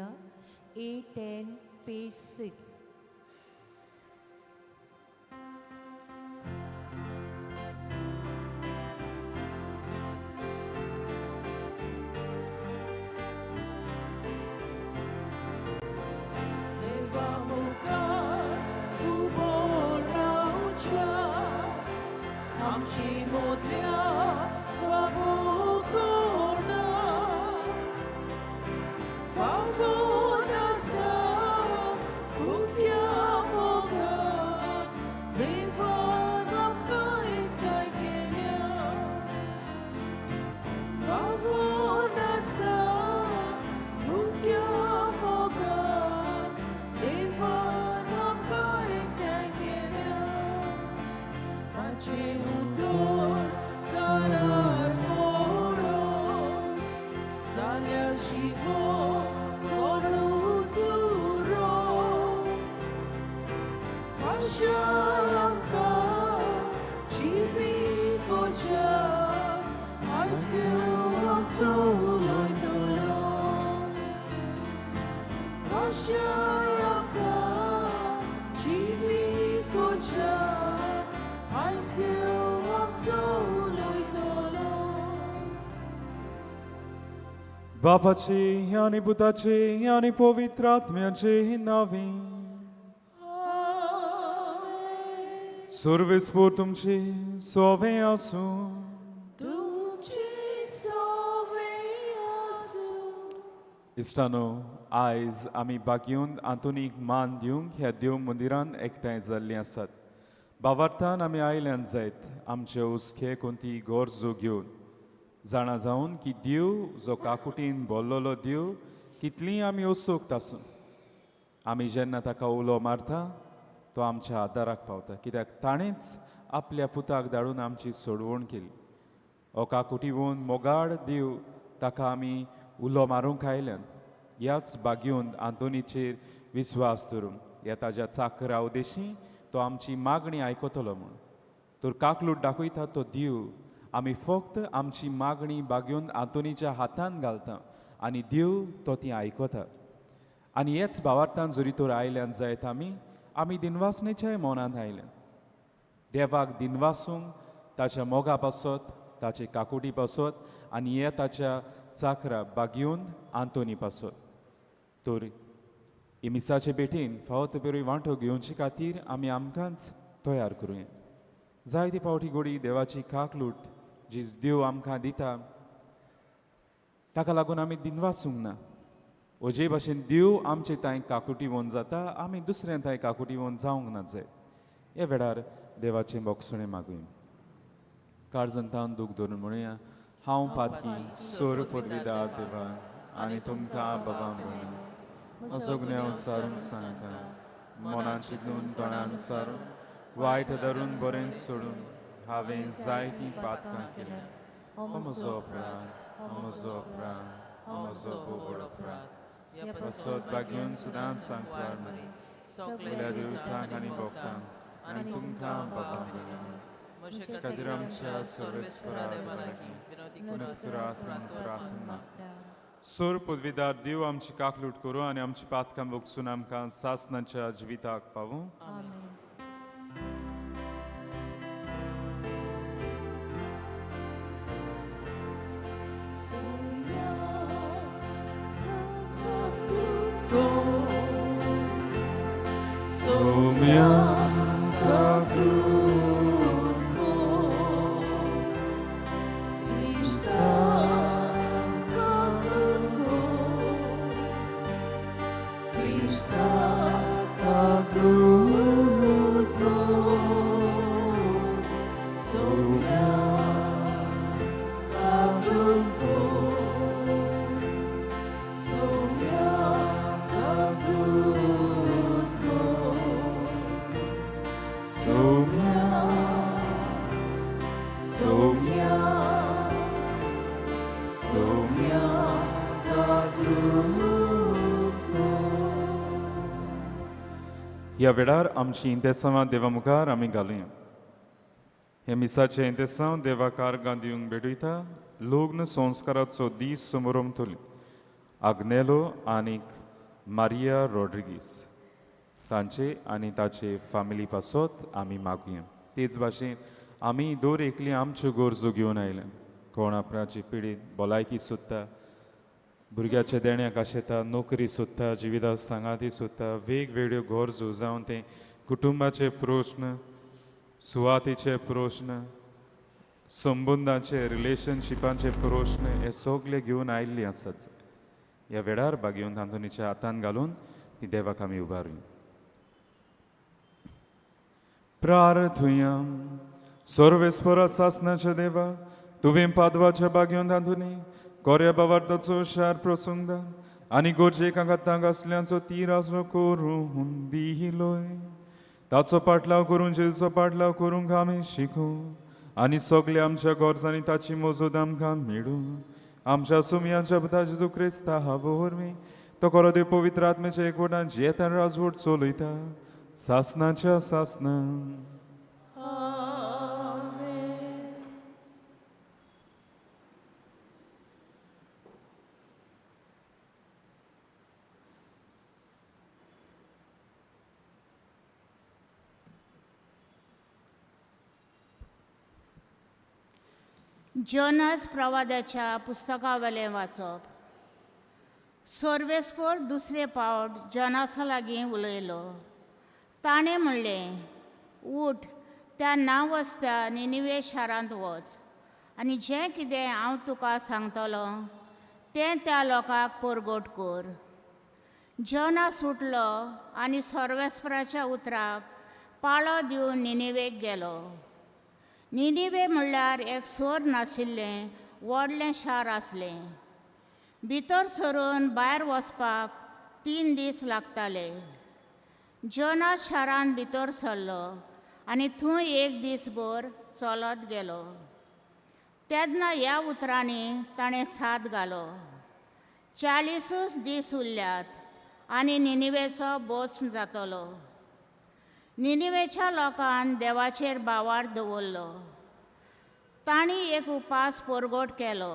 घेऊया. A10 page 6. Amci modlia favogona, favona sta, fukiamo God, divanam kaintai kenya. Favona sta, fukiamo God, divanam kaintai kenya. Udor kanar moro salya shivo koruzuro kasharamka chivi kocha I still want to learn the law kasharamka chivi kocha I still want to learn the law. Bapaci, ani Putraci, ani Povitratmiaci navi. Surve spurtumci, sove asu. Tumci sove asu. Istano, आयज आमी बागयून आंतुनीक मान दिवंक ह्या देव मंदिरान एकठांय जाल्लीं आसात. बावार्थान आमी आयल्यान जायत आमचे उस्खे कोणती गरजो घेवन जाणा जावन की देव जो काकुटीन बोल्लोलो देव कितलीं आमी उत्सूक आसूं आमी जेन्ना ताका उलो मारता तो आमच्या आदाराक पावता कित्याक ताणेंच आपल्या पुताक धाडून आमची सोडवण केली. हो काकुटीवून मोगाड देव ताका आमी उलो मारूंक आयल्यान ह्याच बागयून आंतोनीचेर विस्वास दवरून ह्या ताज्या चाकरा उदेशी तो आमची मागणी आयकतलो म्हूण तर काकलूट दाखयता तो देव आमी फक्त आमची मागणी बागयून आंतोनीच्या हातान घालता आनी देव तो ती आयकता. आनी हेच भावार्थान जरी तर आयल्यान जायत आमी दिनवासनेच्याय मौनान आयल्यान देवाक दिनवासूंक ताच्या मोगा पासत ताचे काकुटी पासत आनी हे ताच्या चाकरा बागयून आंतोनी पासत. तर इमिसाचे भेटीन फावत बरी वांटो घेवचे खातीर आमी आमकांच तयार करुया. जायती पावटी घोडी देवाची काकलूट जी देव आमकां दिता ताका लागून आमी दिनवासूंक ना. अजे भाशेन देव आमचे तांय काकुटी वोन जाता आमी दुसऱ्या तांय काकुटी वोन जावंक ना जाय. हे वेळार देवाचें बोगसणें मागुया. काळजंतान दूख धरून म्हणुया हांव पातकी सोर पदवीदार देवा आनी तुमकां बाबा म्हणून असोगण्या सारून सांगता मनान चिंतून तोंडान सारून वायट धरून बरें सोडून हांवें जायतीं पातकां केल्यां. हो म्हजो अपराध, हो म्हजो अपराध, हो म्हजो बोबड अपराध. ह्या पासत बागेवन सुदांच सांगपार मरी सगळ्या देवतांक आनी भक्तांक आनी तुमकां बाबा म्हणून म्हजे खातीर आमच्या सर्वेस्परा देवा लागीं विनोदी करात म्हणून प्रार्थना. सोर पदवीदार देव आमची काकलूट करूं आनी आमची पातकां भोगसून आमकां सासनाच्या जिविताक पावूं. Somya kaklud ko Krista kaklud ko Krista kaklud ko Somya kaklud ko Somya kaklud ko Somya, Somya, Somya kaklud ko. ह्या वेळार आमची इंतेसांवां देवा मुखार आमी घालुया. हे मिसाचे इंतेसांव देवाकार दिवंक भेटयता लग्न संस्काराचो दीस समोर तोली आग्नेलो आनीक मारिया रॉड्रिगीस तांचे आनी ताचे फॅमिली पासत आमी मागुया. तेच भाशेन आमी दर एकली आमच्यो गरजो घेवन आयल्या. कोण आपणाची पिडीत भलायकी सोदता, भुरग्याच्या देण्याक आशेता, नोकरी सोदता, जिविता सांगाती सोदता, वेगवेगळ्यो गरजो जावन ते कुटुंबाचे प्रश्न, सुवातीचे प्रश्न, संबंदाचे रिलेशनशिपांचे प्रश्न हे सगळे घेवन आयिल्ली आसात. ह्या वेळार बागेवन तांतुनीच्या हातान घालून ती देवाक आमी उबारुया. प्रार्थुया. सर्वेस्परा सासनाच्या देवा, तुवें पादवाच्या बागेवन तांतुनी कोऱ्या बावार्थाचो शार प्रसंग आनी गोरजेक हांगातांक असल्यांचो तीर आसलो करून दिलोय. ताचो पाटलाव करून जेजूचो पाटलाव करूंक आमी शिकू आनी सगळे आमच्या गरजांनी ताची मजत आमकां मेळू. आमच्या सुमयांच्या पुता जेजू क्रिस्ता वरवीं तो कोरो देव पवित्र आत्म्याच्या एकवटान जेतान राजवट चलयता सासनाच्या सासना. जोनास प्रवादाच्या पुस्तकावेलें वाचप. सर्वेस्पर दुसरे पावट जोनासा लागीं उलयलो. ताणें म्हणलें, उठ, त्या नांवस्त्या निनिवे शारांत वच आनी जें कितें हांव तुका सांगतलो तें त्या लोकांक परगट कर. जोनास उठलो आनी सर्वेस्पराच्या उतराक पाळो दिवन निनिवेक गेलो. निनिवे म्हणल्यार एक सोर नाशिल्लें व्हडलें शार आसलें. भितर सरून भायर वचपाक 3 दीस लागताले. जोनास शारांत भितर सरलो आनी थंय 1 दीसभर चलत गेलो. तेन्ना ह्या उतरांनी ताणें साद घालो. 40 दीस उरल्यात आनी निनिवेचो भस्म जातलो. निनिवेच्या लोकान देवाचेर बावार दवरलो. तांणी एक उपास परगट केलो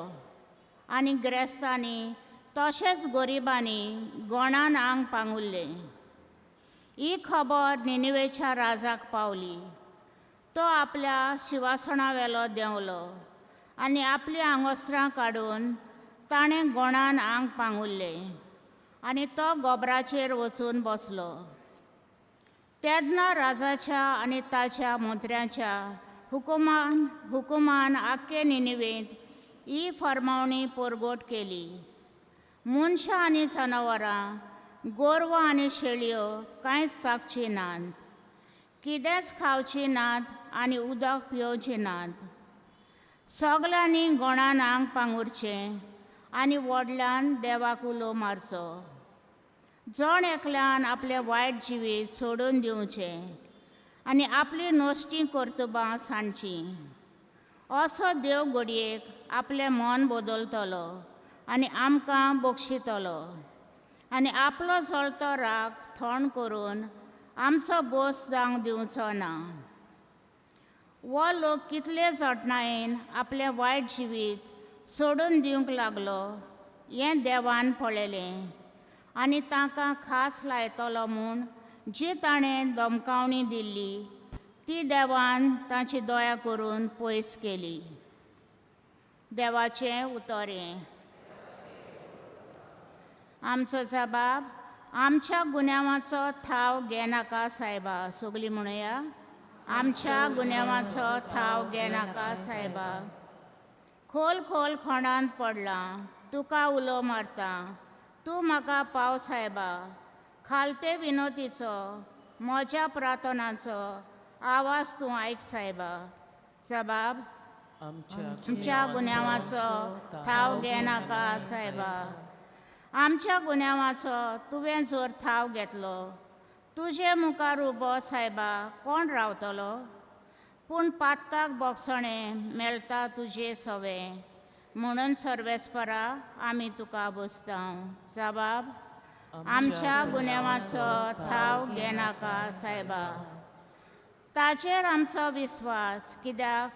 आनी ग्रेस्तांनी तशेंच गरिबांनी गोणान आंग पांगुल्लें. ही खबर निनिवेच्या राजाक पावली. तो आपल्या शिवासणावेलो देंवलो आनी आपलीं आंगोस्त्रां काडून ताणें गोणान आंग पांगुल्लें आनी तो गोबराचेर वचून बसलो. तेन्ना राजाच्या आनी ताच्या मंत्र्यांच्या हुकुमान आख्खे निनिवेंत ही फर्मावणी परगट केली. मनशां आनी जनावरां, गोरवां आनी शेळयो कांयच चाखची नात, कितेंच खावची नात आनी उदक पिवची नात. सगल्यांनी गोणान आंग पांगुरचें आनी व्हडल्यान देवाक उलो मारचो. जण एकल्यान आपलें वायट जिवीत सोडून दिवचें आनी आपली नोश्टीं कर्तुबां सांडचीं. असो देव घडयेक आपलें मन बदलतलो आनी आमकां बक्षितलो आनी आपलो जळतो राग थंड करून आमचो बोस जावंक दिवचो ना. हो लोक कितले जटणायेन आपलें वायट जिवीत सोडून दिवंक लागलो हें देवान पळयलें आनी तांकां खास लायतलो म्हूण जी ताणें धमकावणी दिल्ली ती देवान तांची दया करून पयस केली. देवाचें उतरें. आमचो जबाब. आमच्या गुन्यांवाचो थाव घेनाका सायबा. सगलीं म्हणया, आमच्या गुन्यांवाचो थाव घेनाका सायबा. खोल खोल खोंडांत पडलां, तुका उलो मारता, तूं म्हाका पाव सायबा. खालते विनोतीचो, म्हज्या प्रार्थनांचो आवाज तूं आयक सायबा. जबाब. आमच्या गुन्यांवाचो थाव घेनाका सायबा. आमच्या गुन्यांवाचो तुवें जर थाव घेतलो, तुजे मुखार उबो सायबा कोण रावतलो? पूण पातकाक बोगसणें मेळटा तुजे सवें, म्हणून सर्वेस्परा आमी तुका बसतांव. जबाब. आमच्या गुन्यांवाचो थाव घेनाका सायबा. ताचेर आमचो विस्वास, कित्याक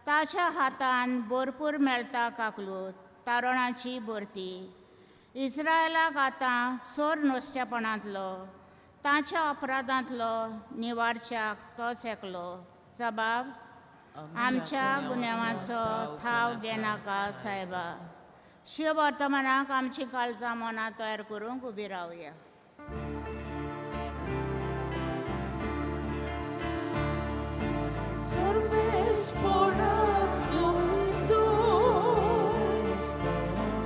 ताच्या हातान भरपूर मेळटा काकलूत, तारणाची भरती. इस्रायलाक आतां सोर नुस्तेपणांतलो तांच्या अपराधांतलो निवारच्याक तो सेकलो. जबाब: आमच्या गुन्यांवाचो थाव घेनाका सायबा. शिव वर्तमानाक आमची काळजां मनां तयार करूंक उबी रावया. Sorves porak suizo,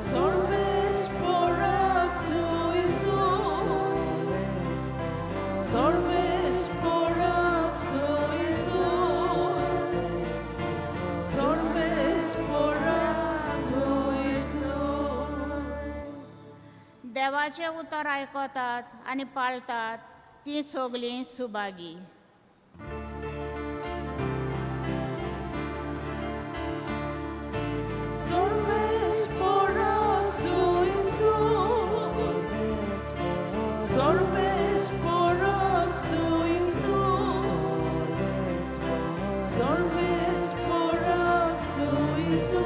sorves porak suizo, sorves porak suizo, sorves porak suizo. देवाचे उतर आयकतात आनी पाळतात ती सगलीं Subhagi. Sorves porak suizo, sorves porak suizo, sorves porak suizo,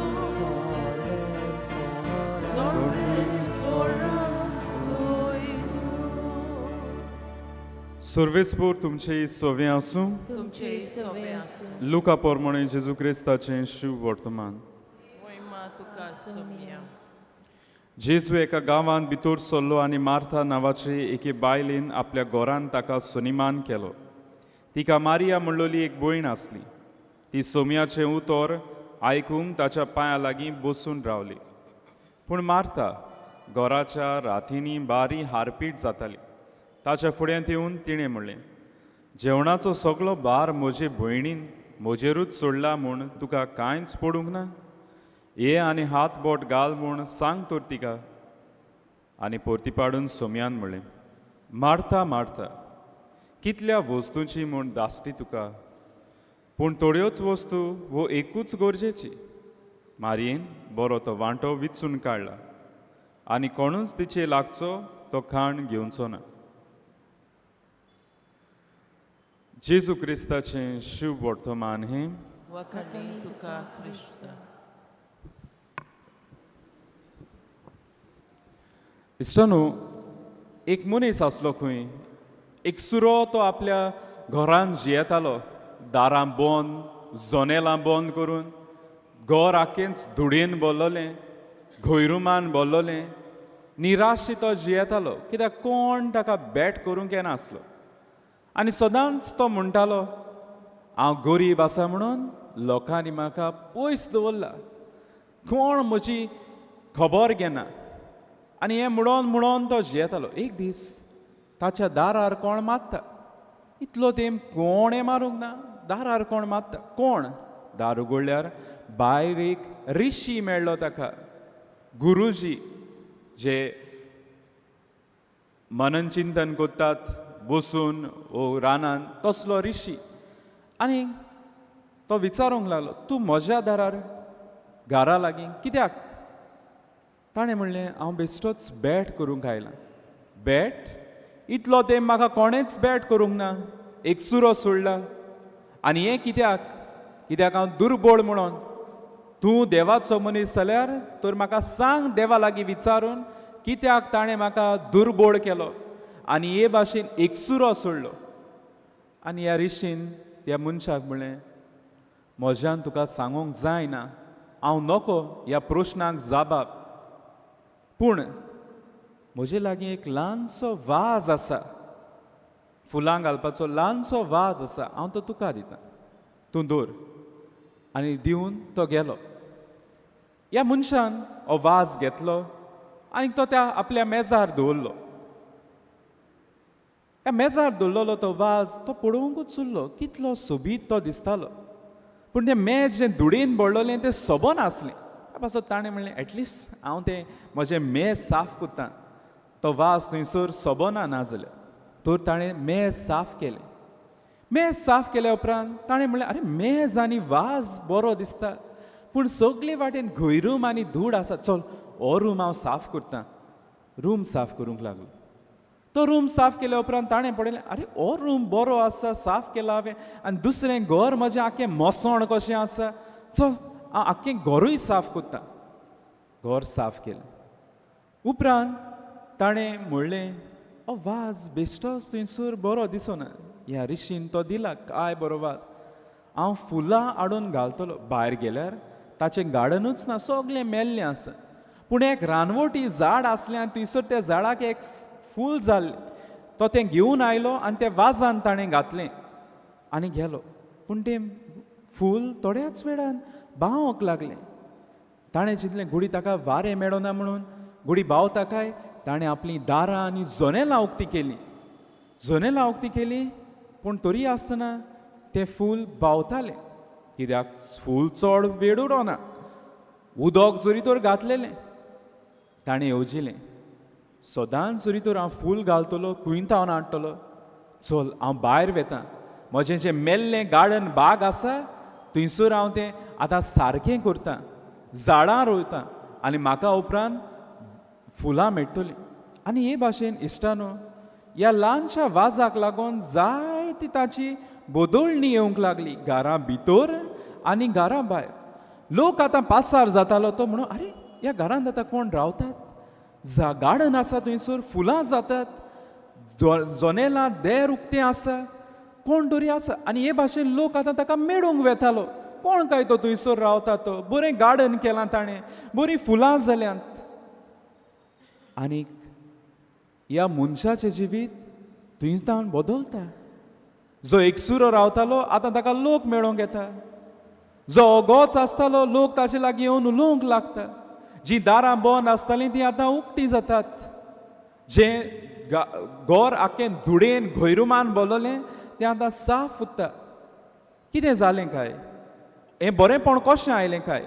sorves porak suizo. सर्वेस्पोर तुमचे सोवे आसूं. तुमचे सोवे आसूं. लुका पोरमणे जेजू क्रिस्ताचें शिव वर्तमान. वैमा तुका सोम्या. जेजू एका गांवांत भितर सरलो आनी मार्था नांवाचे एके बायलेन आपल्या घरांत ताका सनिमान केलो. तिका मारिया म्हणलोली एक भयण आसली. ती सोम्याचें उतर आयकूंक ताच्या पांयां लागीं बसून रावली. पूण मार्था घराच्या रातींनी बारी हारपीट जाताली. ताच्या फुड्यांत येवन तिणें म्हणलें, जेवणाचो सगळो भार म्हजे भयणीन म्हजेरूच सोडला म्हूण तुका कांयच पडूंक ना. ये आनी हात बोट घाल म्हूण सांग तर तिका. आनी परती पाडून सोम्यान म्हणलें, मार्था मार्था, कितल्या वस्तूंची म्हूण दासटी तुका, पूण थोड्योच वस्तू वो एकूच गरजेची. मारयेन बरो तो वांटो विचून काडला आनी कोणूच तिचे लागचो तो खाण घेवचो ना. जेजू क्रिस्ताचें शिव वर्तमान हें. वखणी तुका क्रिस्त. इश्टानो, एक मनीस आसलो खंय. एक सुरो तो आपल्या घरांत जियेतालो, दारां बंद, जनेलां बंद करून. घर आख्खेंच धुडेन भरलोलें, घोयरुमान भरलोलें. निराशी तो जियेतालो, कित्याक कोण ताका भेट करूंक येनासलो. आनी सदांच तो म्हणटालो, हांव गरीब आसा म्हणून लोकांनी म्हाका पयस दवरला, कोण म्हजी खबर घेना. आनी हें म्हणून तो जियेतालो. एक दीस ताच्या दारार कोण मारता. इतलो तेंप कोणें मारूंक ना. दारार कोण मारता. कोण? दार उगडल्यार भायर एक ऋषी मेळ्ळो ताका. गुरुजी, जे मनन चिंतन करतात बसून ओ रानान, तसलो ऋषी. आनी तो विचारूंक लागलो, तूं म्हज्या दारार घरा लागीं कित्याक? ताणें म्हणलें, हांव बेश्टोच भेट करूंक आयलां. भेट? इतलो तेंप म्हाका कोणेंच भेट करूंक ना. एक सुरो सोडला. आनी हें कित्याक? कित्याक हांव दुर्बळ म्हणून. तूं देवाचो मनीस जाल्यार तर म्हाका सांग देवा लागीं विचारून कित्याक ताणें म्हाका दुर्बळ केलो आनी हे भाशेन एक सुरो सोडलो. आनी ह्या ऋषीन त्या मनशाक म्हणलें, म्हज्यान तुका सांगूंक जायना, हांव नोको ह्या प्रश्नाक जाबाब. पूण म्हजे लागीं एक ल्हानसो वाज आसा, फुलां घालपाचो ल्हानसो वाज आसा, हांव तो तुका दितां, तूं दवर. आनी दिवन तो गेलो. ह्या मनशान हो वाज घेतलो आनी तो त्या आपल्या मेजार दवरलो. ह्या मेजार दवरलेलो तो वाज तो पळोवंकूच उरलो. कितलो सोबीत तो दिसतालो. पूण तें मेज जें धुडेन भरलोलें तें सोबन आसलें. पासत ताणें म्हणलें, एटलिस्ट हांव तें म्हजें मेज साफ करतां. तो वाज थंयसर सोबना ना जाल्यार. तर ताणें मेज साफ केलें. मेज साफ केल्या उपरांत ताणें म्हणलें, आरे मेज आनी वाज बरो दिसता, पूण सगळे वाटेन घोयरूम आनी धूळ आसा. चल हो रूम हांव साफ करतां. रूम साफ करूंक लागलो. तो रूम साफ केल्या उपरांत ताणें पळयलें, आरे हो रूम बरो आसा, साफ केला हांवें. आनी दुसरें घर म्हजें आख्खें मोसण कशें आसा. चल हांव आख्खें घरूय साफ करतां. घर साफ केलें. उपरांत ताणें म्हणलें वाज बेश्टोच थंयसर बरो दिसना ह्या रिशीन तो दिला काय बरो वाज हांव फुलां हाडून घालतलो भायर गेल्यार ताचें गार्डनूच ना सगळें मेल्लें आसा पूण एक रानवटी झाड आसलें आनी थंयसर त्या झाडाक एक फूल जाल्लें तो तें घेवन आयलो आनी त्या वाजान ताणें घातलें आनी गेलो पूण तें फूल थोड्याच वेळान बावंक लागलें ताणें चिंतलें घुडी ताका वारें मेळना म्हणून घुडी बावता काय ताणें आपलीं दारां आनी जनेलां उक्तीं केलीं पूण तरी आसतना तें फूल बावतालें कित्याक फूल चड वेळ उडोना उदक जरी तर घातलेलें ताणें येवजिलें सदांच जरी तर हांव फूल घालतलो कुयंतावन हाडटलो चल हांव भायर वेतां म्हजें जें मेल्लें गार्डन बाग आसा थंयसर हांव तें आतां सारकें करतां झाडां रोयतां आनी म्हाका उपरांत फुलां मेळटलीं आनी हे भाशेन इश्टानो ह्या ल्हानशा वाजाक लागून जायती ताची बदलणी येवंक लागली घरा भितर आनी घरा भायर लोक आतां पासार जातालो तो म्हणून आरे ह्या घरांत आतां कोण रावतात गार्डन आसा थंयसर फुलां जातात जनेलां देर उक्तें आसा कोण तरी आसा आनी हे भाशेन लोक आतां ताका मेळूंक वेतालो कोण काय तो थंयसर रावता तो बरें गार्डन केलां ताणें बरीं फुलां जाल्यांत आनीक ह्या मनशाचें जिवीत थंयतान बदलता जो एकसुरो रावतालो आतां ताका लोक मेळोंक येता जो ओगोच आसतालो लोक ताचे लागीं येवन उलोवंक लागता जीं दारां बंद आसतालीं तीं आतां उक्तीं जातात जें घर आख्खें धुडेन घोयरुमान भरलोलें तें आतां साफ उरता कितें जालें काय हें बरेंपण कशें आयलें काय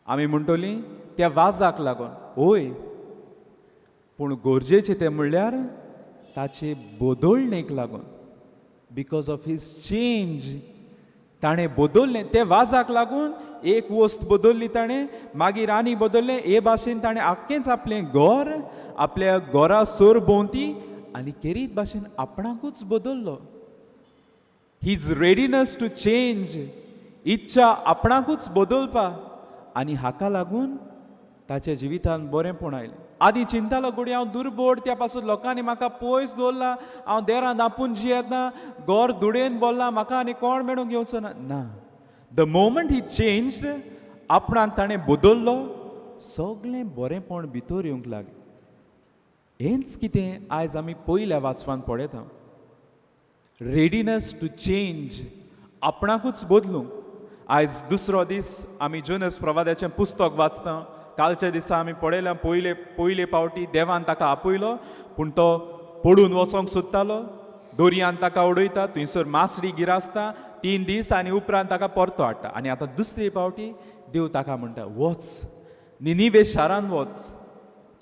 आमी म्हणटलीं त्या वाजाक लागून ओय पूण गरजेचें तें म्हणल्यार ताचे बदलणेक लागून बिकॉज ऑफ हीज चेंज ताणें बदललें ते वाजाक लागून एक वस्त बदलली ताणें मागीर आनी बदललें हे भाशेन ताणें आख्खेंच आपलें घर आपल्या घरा सरभोंवती आनी केरीत भाशेन आपणाकूच बदललो हीज रेडीनेस टू चेंज इच्छा आपणाकूच बदलपा आनी हाका लागून ताच्या जिवितांत बरेंपण आयलें आदी चिंतालो घुडी हांव दुर्बोड त्या पासून लोकांनी म्हाका पयस दवरला हांव देरांत आपूण जियेतना घर धुडेन बोल्ला म्हाका आनी कोण मेळूंक येवचो ना द मोमेंट ही चेंज्ड आपणाक ताणें बदललो सगळें बरेंपण भितर येवंक लागलें हेंच कितें आयज आमी पयल्या वाचपान पळयता रेडीनेस टू चेंज आपणाकूच बदलूंक आयज दुसरो दीस आमी जोनस प्रवाद्याचें पुस्तक वाचता कालच्या दिसा आमी पळयलां पयले फावटी देवान ताका आपयलो पूण तो पडून वचोंक सोदतालो दोरयान ताका उडयता थंयसर मासडी गिरासता 3 दीस आनी उपरांत ताका परतो हाडटा आनी आतां दुसरे फावटी देव ताका म्हणटा वच निनिवे शारान वच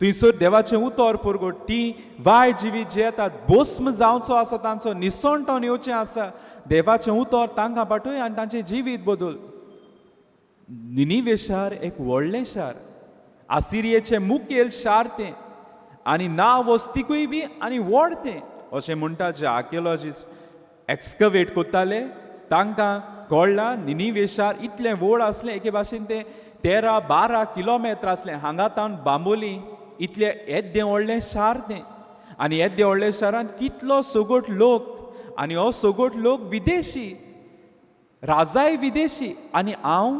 थंयसर देवाचें उतर पुरगट ती वायट जिवीत जे येतात भस्म जावचो आसा तांचो निसंटोन येवचें आसा देवाचें उतर तांकां पाठय आनी तांचें जिवीत बदल निनिवे शार एक व्हडलें शार आसिरियेचें मुखेल शार तें आनी नांव वस्तीकूय बी आनी व्हड तें अशें म्हणटा जे आर्किओलॉजिस्ट एक्सकवेट कोत्ताले तांकां कळ्ळां निनिवे शार इतलें व्हड आसलें एके भाशेन तें 13-12 किलोमीटर आसलें हांगा तावन बांबोली इतलें येदें व्हडलें शार तें आनी येदें व्हडल्या शारांत कितलो सगट लोक आनी हो सगट लोक विदेशी राजाय विदेशी आनी हांव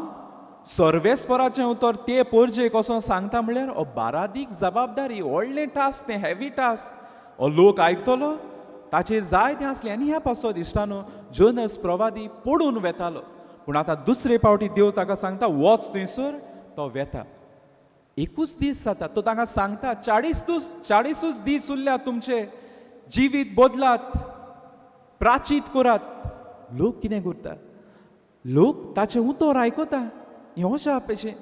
सर्वेस्पराचें उतर ते पोरजेक असो सांगता म्हळ्यार हो बारादीक जबाबदारी व्हडलें टास्क तें हेवी टास्क हो लोक आयकतलो ताचेर जाय तें आसलें आनी ह्या पासत इश्टानो जोनस प्रवादी पडून वेतालो पूण आतां दुसरे फावटी देव ताका सांगता वच थंयसर तो वेता एकूच दीस जाता तो तांकां सांगता 40 दीस उरल्यात तुमचे जिवीत बदलात प्राचीत करात लोक कितें करता लोक ताचें उतर आयकता हें अशें अपेक्षे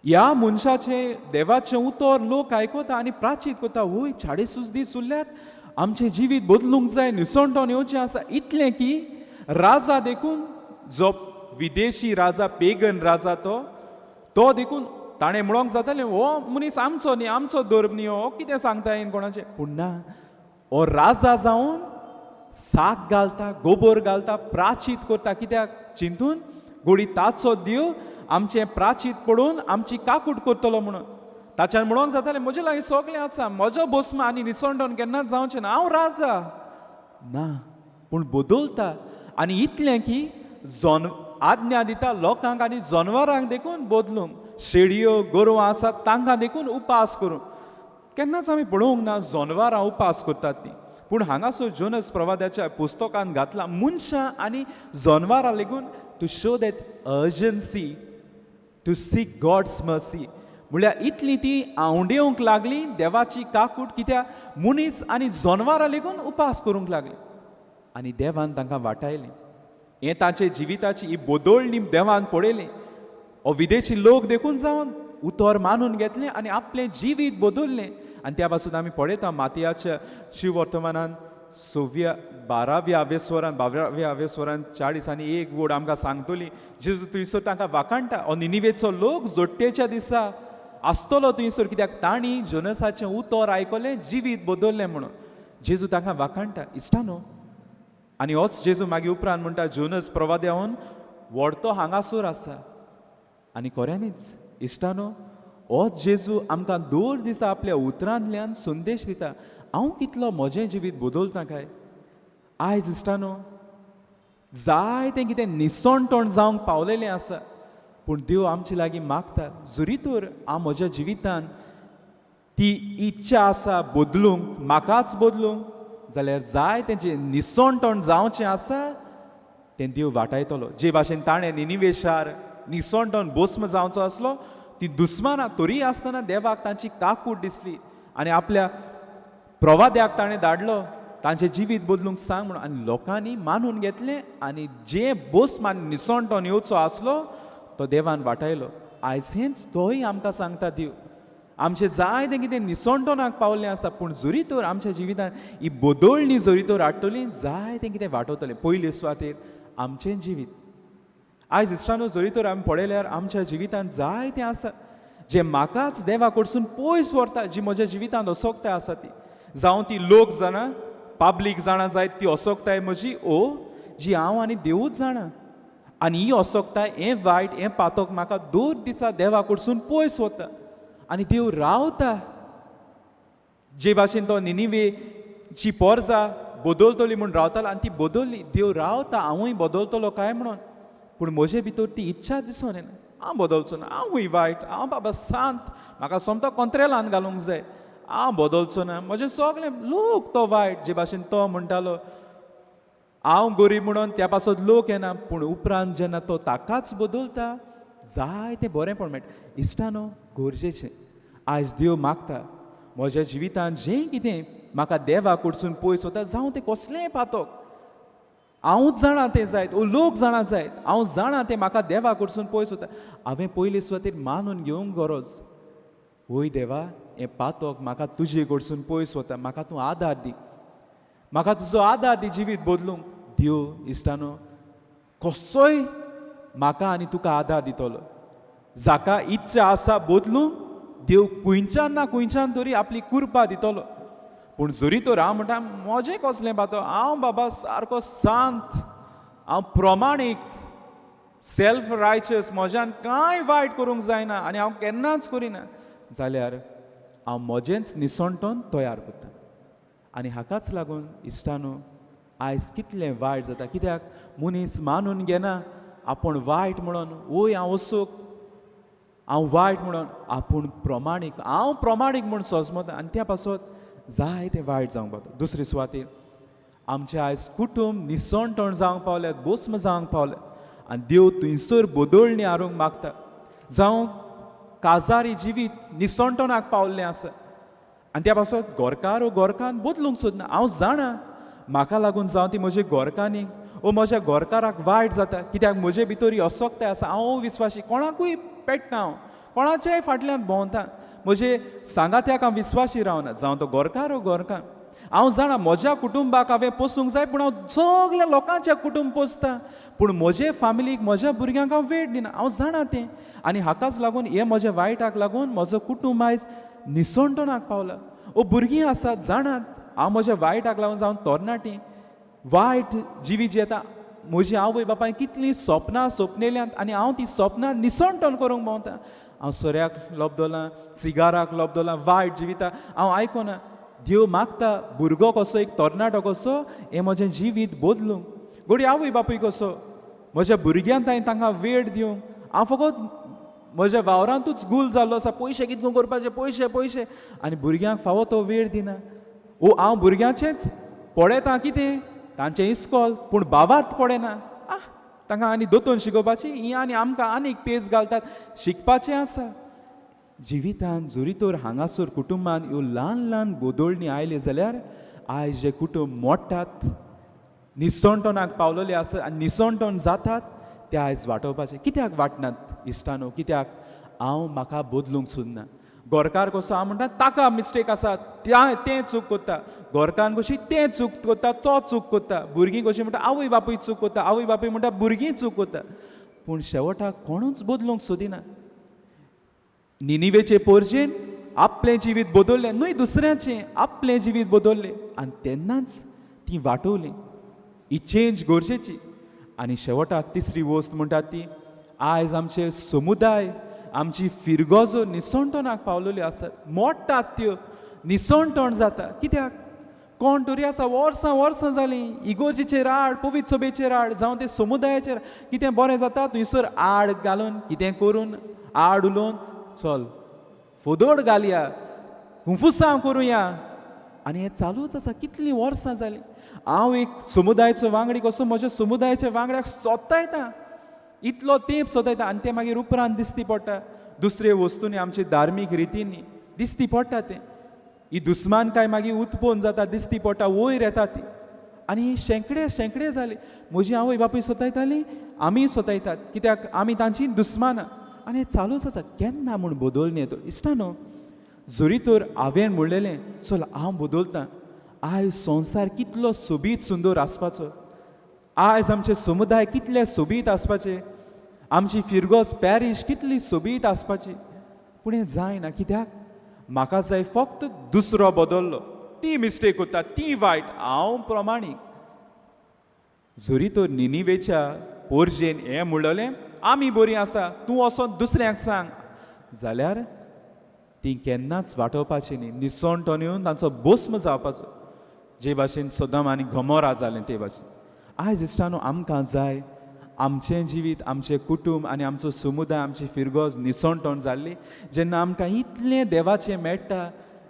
ह्या मनशाचें देवाचें उतर लोक आयकता आनी प्राचीत करता वय 40 दीस उरल्यात आमचें जिवीत बदलूंक जाय निसंटोन येवचें आसा इतलें की राजा देखून जो विदेशी राजा पेगन राजा तो देखून ताणें म्हणोंक जातालें हो मनीस आमचो न्ही आमचो धर्म न्ही हो कितें सांगता येन कोणाचें पूण ना हो राजा जावन साक घालता गोबर घालता प्राचीत करता कित्याक चिंतून घोडी ताचो देव आमचें प्राचीत पडून आमची काकूट करतलो म्हणून ताच्यान म्हणूंक जातालें म्हजे लागीं सगलें आसा, म्हजो भस्म आनी निसंडोन केन्नाच जावचें ना, हांव राजा. ना, पूण बदलता आनी इतलें की आज्ञा दिता लोकांक आनी जनवरांक देखून बदलूंक, शेळयो गोरवां आसात तांकां देखून उपास करूंक. केन्नाच आमी पळोवंक ना जनवरां उपास करतात ती, पूण हांगासर जोनस प्रवाद्याच्या पुस्तकांत घातला मनशां आनी जनवरां लेगून to show that urgency to seek God's mercy. म्हळ्यार इतली ती आवंडेवंक लागली देवाची काकूट, कित्याक मनीस आनी जनवरां लेगून उपास करूंक लागली आनी देवान तांकां वाटायलें. हें तांचे जिविताची ही बदोळणी देवान पळयली. विदेशी लोक देखून जावन उतर मानून घेतलें आनी आपलें जिवीत बदललें. आनी त्या पासून आमी पळयता मातयाच्या शिवर्तमानान 12व्या वेस्वरान 40 आनी 1 वड आमकां सांगतली जेजू थंयसर तांकां वाखाणटा. निनिवेचो लोक जोडटेच्या दिसा आसतलो थंयसर, कित्याक तांणी जोनसाचें उतर आयकलें, जिवीत बदललें म्हणून जेजू तांकां वाखाणटा. इश्टानो, आनी होच जेजू मागीर उपरांत म्हणटा जोनस प्रवाद्यावन व्हडतो हांगासर आसा. आनी खऱ्यांनीच इश्टानो, होच जेजू आमकां दर दिसा आपल्या उतरांतल्यान संदेश दिता, हांव कितलो म्हजें जिवीत बदलता काय. आयज इश्टानो, जायतें कितें निसणटण जावंक पावलेलें आसा, पूण देव आमचे लागीं मागता जरी तर हांव म्हज्या जिवितान ती इच्छा आसा बदलूंक, म्हाकाच बदलूंक, जाल्यार जाय तेंचें निसणटण जावचें आसा तें देव वाटायतलो. जे भाशेन ताणें निनिवे शार निसणटण भस्म जावचो आसलो, ती दुस्मानां तरी आसतना देवाक तांची काकूट दिसली आनी आपल्या प्रवाद्याक ताणें धाडलो तांचें जिवीत बदलूंक सांग म्हणून. आनी लोकांनी मानून घेतलें आनी जें भस्म आनी निसणटण येवचो आसलो तो देवान वाटायलो. आयज हेंच तोय आमकां सांगता देव. आमचें जायतें कितें निसणटणाक पावल्लें आसा, पूण जरी तर आमच्या जिवितान ही बदलणी जरी तर हाडटली, जायतें कितें वाटवतलें. पयले सुवातेर आमचें जिवीत. आयज इश्टानो, जरी तर आमी पळयल्यार आमच्या जिवितान जायतें आसा जें म्हाकाच देवा कडसून पयस व्हरता, जी म्हज्या जिवितांत असोकताय आसा ती. जावं ती लोक जाणा, पब्लीक जाणा जायत ती असोकताय म्हजी, जी हांव आनी देवूच जाणा. आनी ही असोकताय, हें वायट, हें पातक म्हाका दर दिसा देवा कडसून पयस वता. आनी देव रावता. जे भाशेन तो निनिवेची पोरजां बदलतली म्हूण रावतालो आनी ती बदलली. देव रावता हांवूय बदलतलो काय म्हणून, पूण म्हजे भितर ती इच्छा दिसून येना. हांव बदलचो ना, हांवूय वायट, हांव बाबा सांत, म्हाका सोमतो कोंत्रेलान घालूंक जाय, हांव बदलचो ना. म्हजें सगलें लोक तो वायट, जे भाशेन तो म्हणटालो हांव गरीब म्हणून त्या पासून लोक येना, पूण उपरांत जेन्ना तो ताकाच बदलता जायतें बरेंपण मेळटा. इश्टानो, गरजेचें आयज देव मागता म्हज्या जिवितांत जें कितें म्हाका देवा कडसून पयस वता, जावं तें कसलेंय पातक, हांवूच जाणा तें जायत, लोक जाणा जायत, हांव जाणा तें म्हाका देवा कडसून पयस वता. हांवें पयले सुवातेर मानून घेवंक गरज, वय देवा, हें पातक म्हाका तुजे कडसून पयस वता, म्हाका तूं आदार दी, म्हाका तुजो आदार दी जिवीत बदलूंक. देव इश्टानो कसोय म्हाका आनी तुका आदार दितलो. जाका इच्छा आसा बदलूंक, देव खंयच्यान ना खंयच्यान तरी आपली कृपा दितलो. पूण जरी तर हांव म्हणटा म्हजें कसलें बातो, हांव बाबा सारको सांत, हांव प्रमाणीक, सेल्फ रायचस, म्हज्यान कांय वायट करूंक जायना आनी हांव केन्नाच करिना, जाल्यार हांव म्हजेंच निसणटण तयार करता. आनी हाकाच लागून इश्टानो, आयज कितलें वायट जाता, कित्याक मनीस मानून घेना आपूण वायट म्हणून, वय हांव असोक, हांव वायट म्हणून, आपूण प्रमाणीक, हांव प्रमाणीक म्हूण समजता आनी त्या पासून जायतें वायट जावंक पावता. दुसरे सुवातेर आमचे आयज कुटुंब निसणटण जावंक पावल्यात, भस्म जावंक पावल्यात आनी देव थंयसर बदलणी हाडूंक मागता. जावं काजारी जिवीत निसणटणाक पावल्लें आसा आनी त्या पासून गोरकार गोरकान बदलूंक सोदना. हांव जाणा म्हाका लागून जावं ती म्हज्या गोरकांनी म्हज्या गोरकाराक वायट जाता, कित्याक म्हजे भितर ही असोकताय आसा. हांव विस्वासी, कोणाकूय पेटना, हांव कोणाच्याय फाटल्यान भोंवता, म्हजे सांगात्याक हांव विस्वासी रावना, जावं तो गोरकार गोरकान. हांव जाणा म्हज्या कुटुंबाक हांवें पोसूंक जाय, पूण हांव सगल्या लोकांचें कुटुंब पोसता, पूण म्हजे फॅमिलीक, म्हज्या भुरग्यांक हांव वेळ दिना, हांव जाणा तें. आनी हाकाच लागून हे म्हज्या वायटाक लागून म्हजो कुटुंब आयज निसणटणाक पावला. भुरगीं आसात जाणात हांव म्हज्या वायटाक लागून, जावन तरणाटीं वायट जिवी जी येता, म्हजी आवय बापायन कितलीं सपनां सोपनेल्यांत आनी हांव ती सपनां निसणटण करूंक भोंवता. हांव सोऱ्याक लोबदोलां सिगाराक लोबदोलां वायट जिवितां हांव आयकोना देव मागता भुरगो कसो एक तरणाटो कसो हें म्हजें जिवीत बदलूंक घोडी आवय बापूय कसो म्हज्या भुरग्यांक हांवें तांकां वेळ दिवंक हांव फकत म्हज्या वावरांतूच गूल जाल्लो आसा पयशे कितको करपाचे पयशे पयशे आनी भुरग्यांक फावो तो वेळ दिना ओ हांव भुरग्यांचेंच पळयता कितें तांचें इस्कॉल पूण बाबात पळयना तांकां आनी दोतोन शिकोवपाची ही आनी आमकां आनीक पेज घालतात शिकपाचें आसा जिवितांत जोरी तर हांगासर कुटुंबान ह्यो ल्हान ल्हान बदोळणी आयले जाल्यार आयज जे कुटुंब मोडटात निसंटोनाक पावलेले आसा आनी निसंटोन जातात ते आयज वाटोवपाचे कित्याक वाटनात इश्टानो कित्याक हांव म्हाका बदलूंक सोदना गोरकार कसो हांव म्हणटा ताका मिस्टेक आसा तें चूक कोत्ता गोरकान कशी तें चूक कोत्ता तो चूक कोत्ता भुरगीं कशीं म्हणटा आवय बापूय चूक कोत्ता आवय बापूय म्हणटा भुरगीं चूक कोत्ता पूण शेवटाक कोणूच बदलूंक सोदिना निनिवेचे पोरजेन आपलें जिवीत बदललें न्हय दुसऱ्याचें आपलें जिवीत बदललें आनी तेन्नाच ती वाटवली ही चेंज गरजेची आनी शेवटाक तिसरी वस्त म्हणटात ती आयज आमचे समुदाय आमची फिरगोजो निसंटोनाक पावलेल्यो आसात मोडटात त्यो निसंटोण जाता कित्याक कोण तरी आसा वर्सां जालीं इगोर्जीचेर आड पवित्र सभेचेर आड जावं ते समुदायाचेर कितें बरें जाता थंयसर आड घालून कितें करून आड उलोवन चल फोदोड घालया कुंफुसांव करुया आनी हें चालूच आसा कितलीं वर्सां जालीं हांव एक समुदायाचो वांगडी कसो म्हज्या समुदायाच्या वांगड्याक सोदतायता इतलो तेंप सोदयता आनी तें मागीर उपरांत दिसती पडटा दुसरे वस्तूंनी आमचे धार्मीक रितींनी दिसती पडटा तें ही दुस्मानकाय मागीर उत्पन्न जाता दिसती पडटा वयर येता ती आनी शेंकडे जाले म्हजी आवय बापूय सोदयतालीं आमी सोदयतात कित्याक आमी तांची दुस्मानां आनी हें चालूच आसा केन्ना म्हूण बदलून येतो इश्टानो जोरी तर हांवें म्हणलेलें चल हांव बदलतां आयज संवसार कितलो सोबीत सुंदर आसपाचो आयज आमचे समुदाय कितले सोबीत आसपाचे आमची फिरगोस पॅरीश कितली सोबीत आसपाची पूण हें जायना कित्याक म्हाका जाय फक्त दुसरो बदललो ती मिस्टेक कोत्ता ती वायट हांव प्रमाणीक जोरी तर निनिवेच्या पोरजेन हें म्हणलेलें आमी बरीं आसा तूं वचोन दुसऱ्यांक सांग जाल्यार ती केन्नाच वाटोवपाची न्ही निसंटोन येवन तांचो भस्म जावपाचो जे भाशेन सदम आनी गमोरा जालें ते भाशेन आयज इश्टानो आमकां जाय आमचें जिवीत आमचें कुटूंब आनी आमचो समुदाय आमची फिरगोज निसंटोन जाल्ली जेन्ना आमकां इतलें देवाचें मेळटा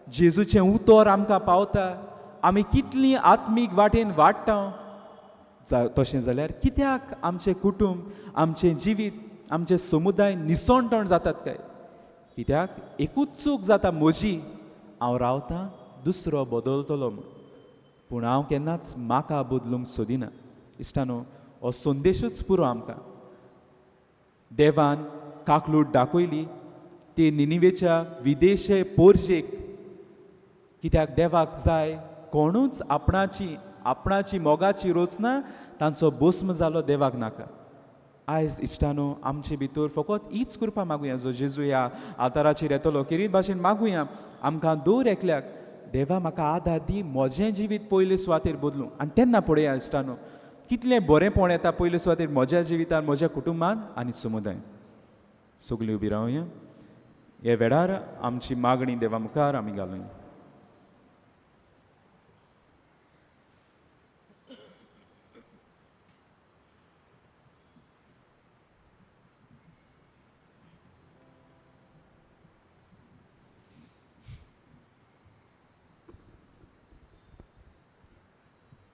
जेजूचें उतर आमकां पावता आमी कितलीं आत्मीक वाटेन वाडटा तशें जाल्यार कित्याक आमचें कुटूंब आमचें जिवीत आमचें समुदाय निसंटोन जातात काय कित्याक एकूच चूक जाता म्हजी हांव रावतां दुसरो बदलतलो म्हूण पूण हांव केन्नाच म्हाका बदलूंक सोदिना इश्टानो हो संदेशूच पुरो आमकां देवान काकलूट दाखयली ते निनिवेच्या विदेशे पोरजेक कित्याक देवाक जाय कोणूच आपणाची मोगाची रोचना तांचो भस्म जालो देवाक नाका आयज इश्टानो आमचे भितर फकत हीच कृपा मागुया जो जेजू ह्या आताराचेर येतलो किरीत भाशेन मागुया आमकां दर एकल्याक देवा म्हाका आदार दी म्हजें जिवीत पयले सुवातेर बदलूं आनी तेन्ना पळया इश्टानो कितलें बरेंपण येता पयले सुवातेर म्हज्या जिवितान म्हज्या कुटुंबान आनी समुदाय सगळीं उबी रावया हे वेळार आमची मागणी देवा मुखार आमी घालुया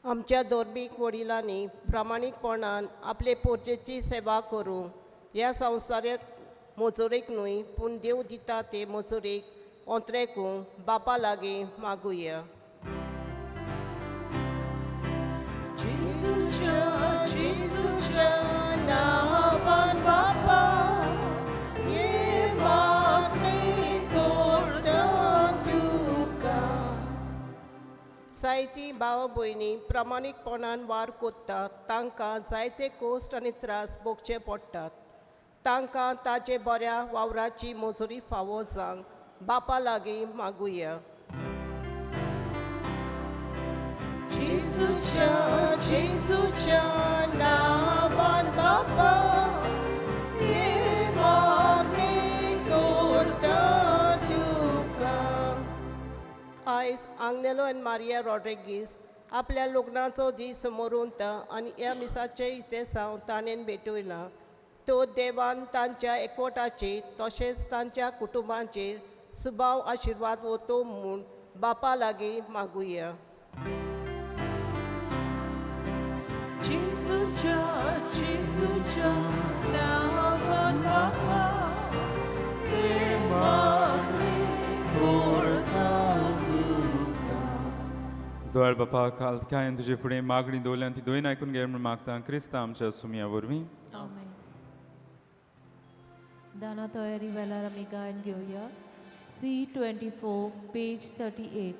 आमच्या धर्मीक वडिलांनी प्रामाणीकपणान आपले पोरजेची सेवा करूं ह्या संवसारांत मजुरेक न्हय पूण देव दिता ते मजुरेक अंतरेकूं बापा लागीं मागुया जेजूच्या नांवान बापा हे मागणी करता तुका जायतीं भाव भयणी प्रामाणीकपणान वार कोत्तात तांकां जायते कोश्ट आनी त्रास भोगचे पडटात तांकां ताचे बऱ्या वावराची मजुरी फावो जावंक बापा लागीं मागुया जेजूच्या नांवान बापा हे मागणी आग्नेलो आनी मारिया रॉड्रिगीस आपल्या लग्नाचो दीस समोरून आनी ह्या मिसाचे इते सावन ताणें भेटयला तो देवान तांच्या एकवटाचेर तशेंच तांच्या कुटुंबांचेर सुभाव आशिर्वाद वतो म्हूण बापा लागीं मागुया. जेसूच्या नांवान बापा हे मागणे करता तुका. दोळ बापा काल काय तुजे फुडें मागणी दवरल्यान ती दोन आयकून घे म्हूण मागता क्रिस्ता आमच्या सुमया वरवीं. आमेन. दाना तयारी वेळार आमी गायन घेवया. C24 page 38.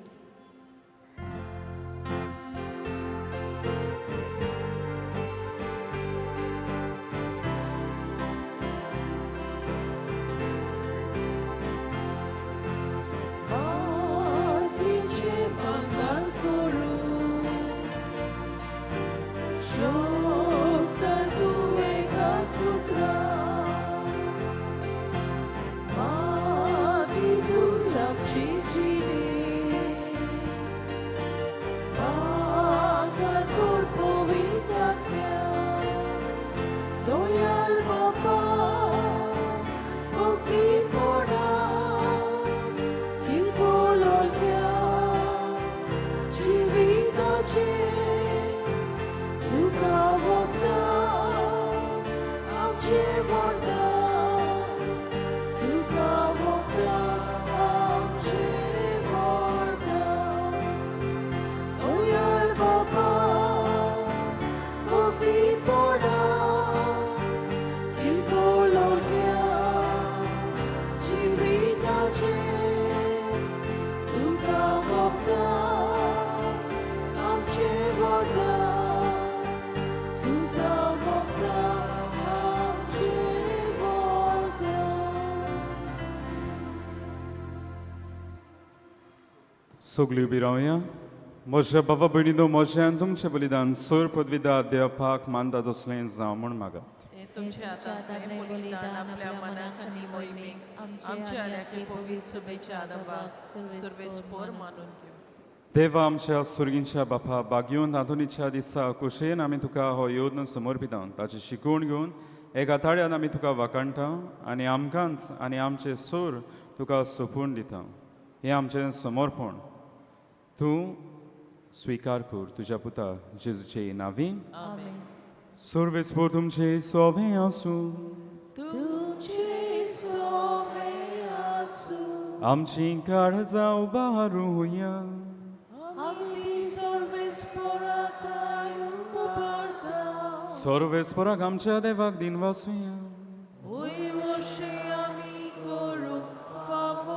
सगळीं उबी रावया. म्हज्या बाबा भयणीनो म्हजें तुमचें बलिदान सोर पदवीदार देवपाक मानता तसलें जावं म्हूण मागात. हे तुमचे आतांतलें बलिदान आपल्या मनाक आनी मोहिमेक आमचे आल्याके पवित्र सुबेच्या आदाबाक सर्वेस्पोर मानून घेऊ. देवा आमच्या सुर्गींच्या बापा बागयोन तातुनीच्या दिसा कुशेन आमी तुका हो योद्न समर्पिता. ताची शिकवण घेवन एका ताळ्यान आमी तुका वाकाणटा आनी आमकांच आनी आमचे सोर तुका सोपून दिता. हें आमचें समर्पण तूं स्विकार कर तुज्या पुता जेजूचे नांवी. आमेन. सर्वेस्पोर तुमचे सोवें आसूं. तुमचे सोवे आसूं. आमची काळजां उबारूया. आमी सर्वेस्पोरांताय उबारता. सर्वेस्पोराक आमच्या देवाक दिन वासुया. ओय वर्षे आमी करूंक फावो.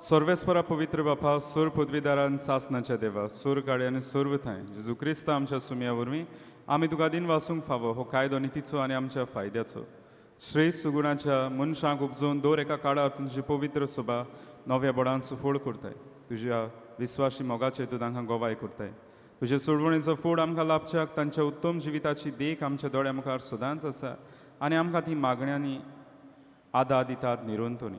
सर्वेस्परा पवित्र बापा सोर पदवीदारान सासनाच्या देवा सोर काळे आनी सोर्व थाय जेजू क्रिस्त आमच्या सुमया वरवीं आमी तुका दिन वासूंक फावो हो कायदो नितीचो आनी आमच्या फायद्याचो श्रेष्ठ सुगुणाच्या मनशांक उपजोवन दर एका काळार तुजी पवित्र सभा नव्या बळान सुफोड करताय. तुज्या विस्वासी मोगाचे तूं तांकां गोवाय करताय. तुजे सोडवणेचो फोड आमकां लाभच्याक तांच्या उत्तम जिविताची देख आमच्या दोळ्या मुखार सदांच आसा आनी आमकां ती मागण्यांनी आदार दितात निरोंतोनी.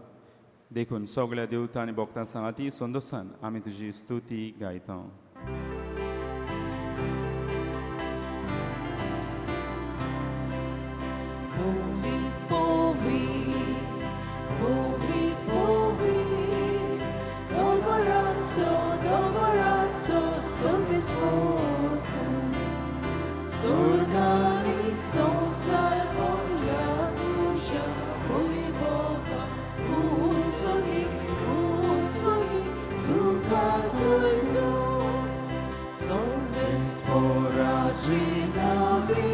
देखून सगळ्या देवतां आनी भक्तां सांगाती संदोसान आमी तुजी स्तुती गायता. Sorgani संसार पडला तुझ्या वैभवा. उत्सर्गी तुका सोयसो. सर्वेस्पोराची नावी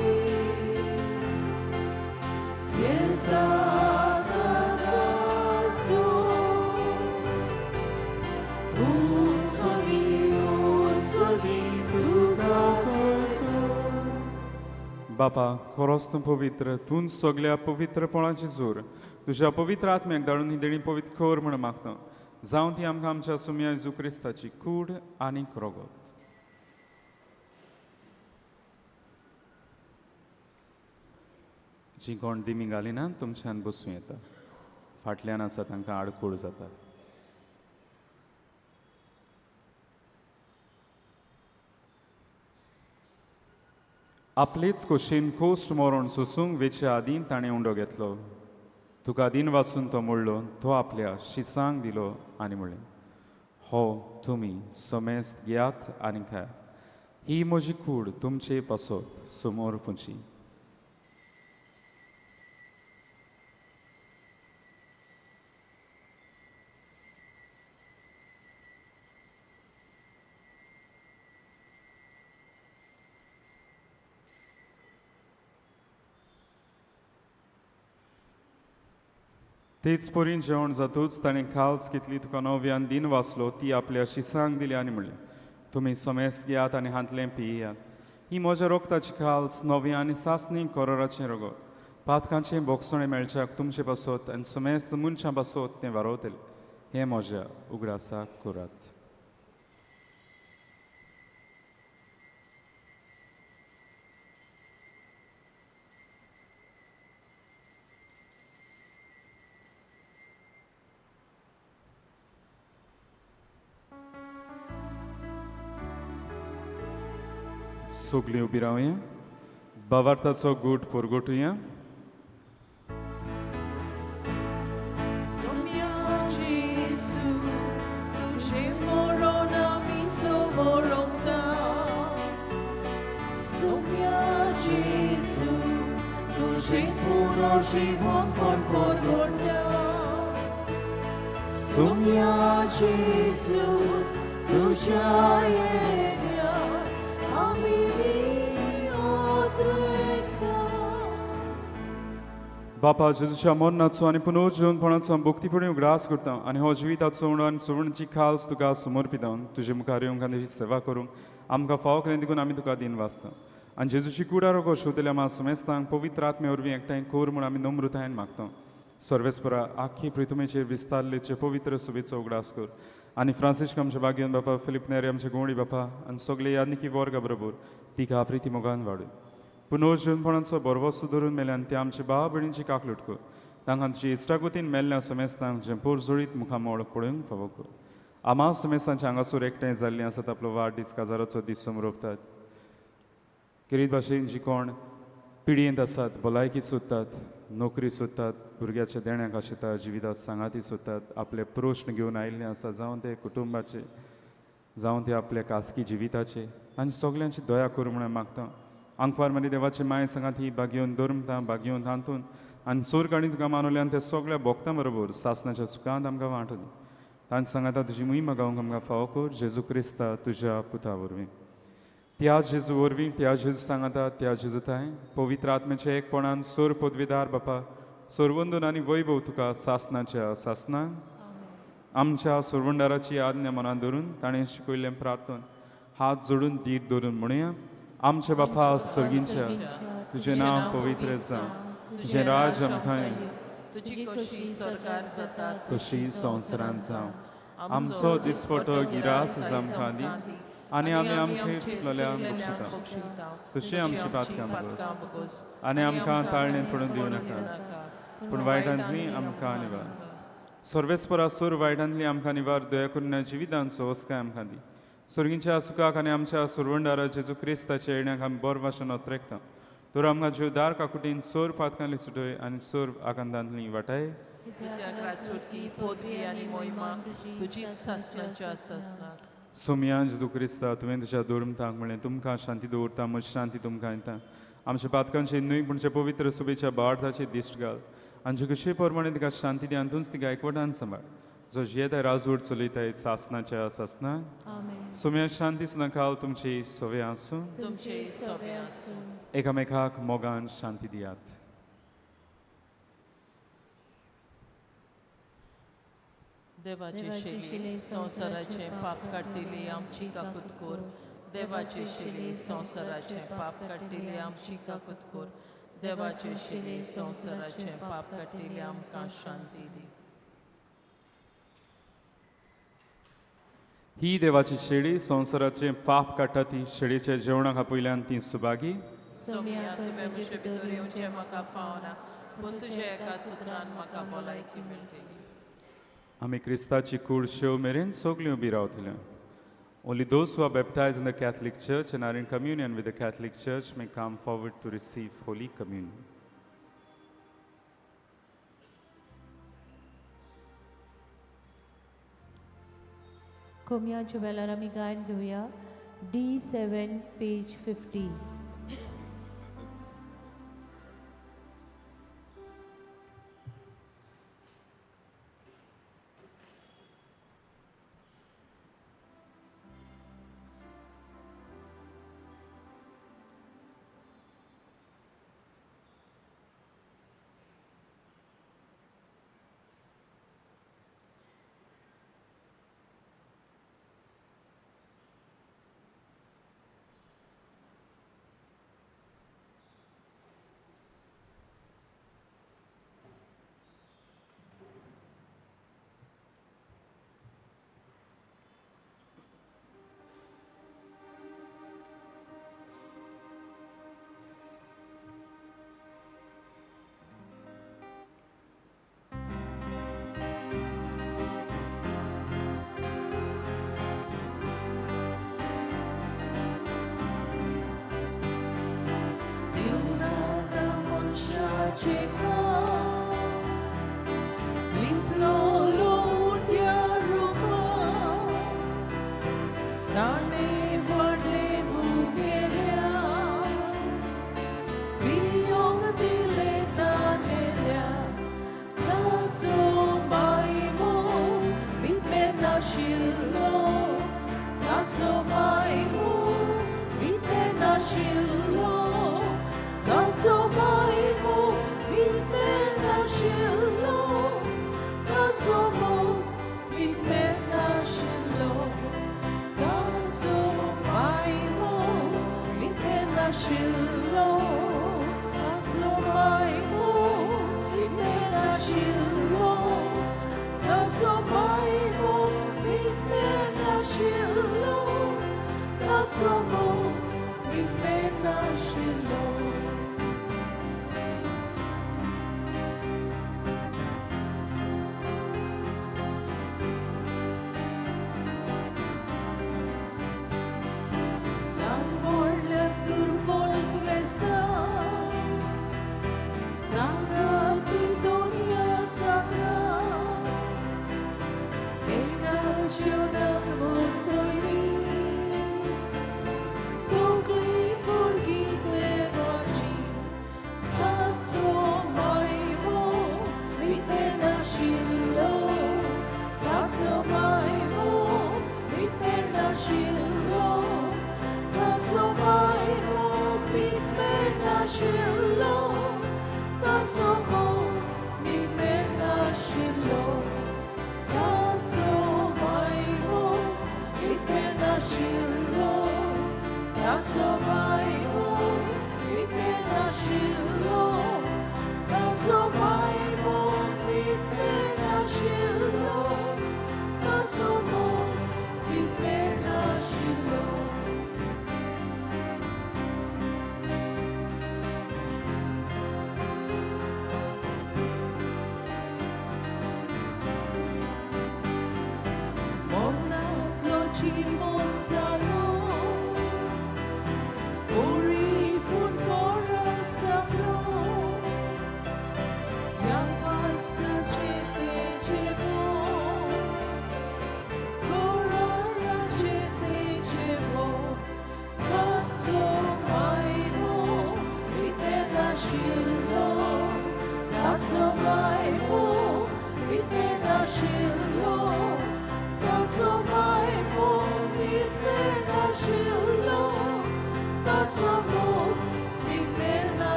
येता ताका सो. उत्सर्गी तुका सोयसो. बापा खरोच तूं पवित्र तूं सगळ्या पवित्रपणाची जोर तुज्या पवित्र आत्म्याक धाडून ही देणी पवित्र कर म्हण मागता. जावं ती आमकां आमच्या सुमया जेजू क्रिस्ताची कूड आनी रोगत. जी कोण दिमी घालिना तुमच्यान बसूं येता. फाटल्यान आसा तांकां आडखोड जाता. आपलीच कुशीन कोस्ट मोरून सुसूंक वेचे आदीं ताणें उंडो घेतलो. तुका आदीन वाचून तो मोडलो, तो आपल्या शिसांक दिलो आनी म्हणलें, हो तुमी सोमेस्त घेयात आनी खाय. ही म्हजी कूड तुमचे पासत समोर पुंची. तेच पोरीन जेवण जातूच ताणें खाल्स घेतली, तुका नव्यान दिन वाचलो, ती आपल्या शिसांक दिली आनी म्हणलें, तुमी सोमेस्त घेयात आनी हातलें पियेयात. ही म्हज्या रोगताची खाल्स नवी आनी सासणी कोरोराचें रगत. पातकांचें बोगसणें मेळच्याक तुमचे पासत आनी सोमेस्त मनशां पासत तें वारोतलें. हें म्हज्या उगडासाक करात. सगळीं उबी रावया. बावार्थाचो गूट परगोटुया. Jesu, tuझे मरण आमी समोरंता. सोम्या Jesu, तुझे पुनर्जीवन कोण परगोटा. सोम्या Jesu, तुझ्या येण्यात आमी ओद्रेता. बापा जेजूच्या मरणाचो आनी पुनर्जीवनपणाचो भक्तीपणी उगडास करता आनी हो जिविताचो उंडो आनी सुवर्णची खाल्स तुका समर्पिता. तुजे मुखार येवंक आनी तेजी सेवा करूंक आमकां फाव केलें देखून आमी तुका दिन वाचता. आनी जेजूची कुडा रोगो शोधल्या मा सुमेस्तांक पवित्र आत्मे वरवीं एकठांय कोर म्हूण आमी नम्रतायेन मागता. सर्वेस्परा आख्खी प्रितुमेचेर विस्तारलेचे पवित्र सुबेचो उगडास कर. आनी फ्रांसिस्क आमचे बागेन बापा, फिलिप नेरे आमचे गोवणी बापा आनी सगळे यादनिकी वर्गा बरोबर तिका प्रिती मोगान वाडय. पुनर्जीवनपणाचो बरवस्तो धरून मेल्यान ते आमचे भाव भयणींची काकलूट कर. तांकां तुजी इश्टागोतीन मेल्ल्या सुमेस्तांक जें पोरजोळीत मुखामोळ पळोवंक फावो कर. आमा सुमेस्तांच्या हांगासर एकठांय जाल्लीं आसात, आपलो वाडदीस काजाराचो दीस समोरतात. किरीत भाशेन जीं कोण पिडयेंत आसात, भलायकी सोदतात, नोकरी सोदतात, भुरग्याच्या देण्याक आशितात, जिवितांत सांगाती सोदतात, आपले प्रश्न घेवन आयिल्ले आसा, जावं ते कुटुंबाचे, जावं ते आपल्या खासगी जिविताचे, तांची सगल्यांची दया करूं म्हणून मागता. आंकवार मारी देवाची माय सांगात ही बागेवन दरमता, बागेवन तांतून आनी चोर आनी तुका मानवल्यान ते सगळ्या भोगतां बरोबर सासणाच्या सुखांत आमकां वांटो दी. तांचे सांगाता तुजी मोहीम गावंक आमकां फावो कर. जेजू क्रिस्ता तुज्या पुता वरवीं. त्या जेजू वरवीं, त्या जेजू सांगाता, त्या जेजूताय पवित्र आत्म्याच्या एकपणान सोर पदवीदार बापा, सोरवंदून आनी वैभव तुका सासणाच्या सासणां आमच्या सोरवंडाराची आज्ञा मनात धरून ताणें शिकयल्लें प्रार्थन हात जोडून दीर धरून म्हणुया. आमचे बापा स्वर्गींच्या, तुजें नांव पवित्र जावं, तुजें राज आमकां तुझी कशी सरकार जाता तशी संवसारांत जावं. आमचो दिसपटो गिरास आमकां दी आनी आमी आमचे चुकलेल्यांक बक्षिता, तशी आमची पातकां बगोस आनी आमकां ताळणेंत पडून दिवं नाका, पूण वायटांतली आमकां निवार. सर्वेस्परा सोर वायटांतली आमकां निवार, दया करून जिवितांचो ओस्काय आमकां दी. सर्गींच्या सुखाक आनी आमच्या सुरवंडारा जेजू क्रिस्ताच्या येण्याक आमी बरो भाशेन ओत्रेकता. तर आमकां जीवदार काकुटीन सोर पातकांतली सुटय आनी सोर आकांतांतली वाटाय. कित्याक राजवटी, पदवी आनी मोहिमा तुजीच सासणाच्या सासणाक. सोम्या जेजू क्रिस्ता, तुवें तुज्या दोरमतांक म्हणलें तुमकां शांती दवरता, म्हजी शांती तुमकां येता. आमच्या पातकांचे न्हय पूणच्या पवित्र सुबेच्या बार्थाचेर दिश्ट घाल आनी जुगशे प्रमाणे तिका शांती दी आनी तूंच तिका एकवटान सांबाळ. जो जियेताय राजवट चलयताय सासणाच्या सासणाक. सोम्या शांती सुद्दां खाल तुमची सवय आसूं. तुमचे सवे आसूं. एकामेकाक मोगान शांती दियात. देवाचे शेले संवसाराचे पाप काडटिली आमची काकूत कोर. देवाचे शेले संवसाराचे पाप काडटिली आमची काकूत कोर. देवाचे शेले संवसाराचे पाप काडटिली आमकां शांती दी. ही देवाची शेळी संवसाराचे पाप काडटा ती शेळीच्या जेवणाक आपयल्यान ती सुभागी. सोम्या तुवें म्हजे भितर येवचें म्हाका पावना, पूण तुज्या एकाच उतरान म्हाका भलायकी मेळटली. आमी क्रिस्ताची कूड शेव मेरेन सगळीं उबी रावतलीं. Only those who are baptized in the Catholic Church and are in communion with the Catholic Church may come forward to receive Holy Communion. Kumya Juvela Ramiga and Gavia, D7, page 50.